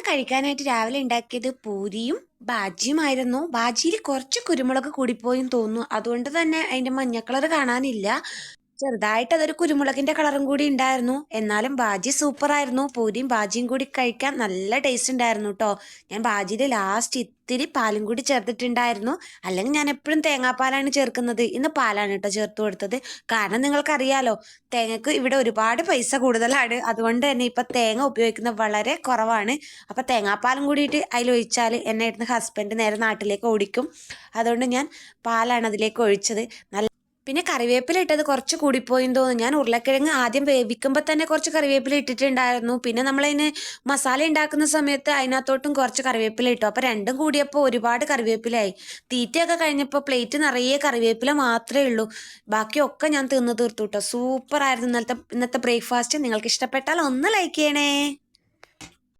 കഴിക്കാനായിട്ട് രാവിലെ ഉണ്ടാക്കിയത് പൂരിയും ബാജിയുമായിരുന്നു. ബാജിയിൽ കുറച്ച് കുരുമുളക് കൂടിപ്പോയും തോന്നുന്നു. അതുകൊണ്ട് തന്നെ അതിന്റെ മഞ്ഞ കളർ കാണാനില്ല. ചെറുതായിട്ട് അതൊരു കുരുമുളകിന്റെ കളറും കൂടി ഉണ്ടായിരുന്നു. എന്നാലും ബാജി സൂപ്പർ ആയിരുന്നു. പൂരിയും ബാജിയും കൂടി കഴിക്കാൻ നല്ല ടേസ്റ്റ് ഉണ്ടായിരുന്നു കേട്ടോ. ഞാൻ ബാജിയിൽ ലാസ്റ്റ് ഇത്തിരി പാലും കൂടി ചേർത്തിട്ടുണ്ടായിരുന്നു. അല്ലെങ്കിൽ ഞാൻ എപ്പോഴും തേങ്ങാപ്പാലാണ് ചേർക്കുന്നത്. ഇന്ന് പാലാണ് കേട്ടോ ചേർത്ത് കൊടുത്തത്. കാരണം നിങ്ങൾക്കറിയാലോ, തേങ്ങക്ക് ഇവിടെ ഒരുപാട് പൈസ കൂടുതലാണ്. അതുകൊണ്ട് തന്നെ ഇപ്പൊ തേങ്ങ ഉപയോഗിക്കുന്നത് വളരെ കുറവാണ്. അപ്പൊ തേങ്ങാപ്പാലും കൂടിയിട്ട് അതിൽ ഒഴിച്ചാൽ എന്നെ ആയിരുന്നു ഹസ്ബൻഡ് നേരെ നാട്ടിലേക്ക് ഓടിക്കും. അതുകൊണ്ട് ഞാൻ പാലാണ് അതിലേക്ക് ഒഴിച്ചത്. പിന്നെ കറിവേപ്പില ഇട്ടത് കുറച്ച് കൂടിപ്പോയെന്ന് തോന്നുന്നു. ഞാൻ ഉരുളക്കിഴങ്ങ് ആദ്യം വേവിക്കുമ്പോൾ തന്നെ കുറച്ച് കറിവേപ്പില ഇട്ടിട്ടുണ്ടായിരുന്നു. പിന്നെ നമ്മളതിന് മസാല ഉണ്ടാക്കുന്ന സമയത്ത് അതിനകത്തോട്ടും കുറച്ച് കറിവേപ്പില ഇട്ടു. അപ്പോൾ രണ്ടും കൂടിയപ്പോൾ ഒരുപാട് കറിവേപ്പിലയായി. തീറ്റയൊക്കെ കഴിഞ്ഞപ്പോൾ പ്ലേറ്റ് നിറയെ കറിവേപ്പില മാത്രമേ ഉള്ളൂ. ബാക്കിയൊക്കെ ഞാൻ തിന്നു തീർത്തു കേട്ടോ. സൂപ്പറായിരുന്നു ഇന്നത്തെ ബ്രേക്ക്ഫാസ്റ്റ്. നിങ്ങൾക്ക് ഇഷ്ടപ്പെട്ടാൽ ഒന്ന് ലൈക്ക് ചെയ്യണേ.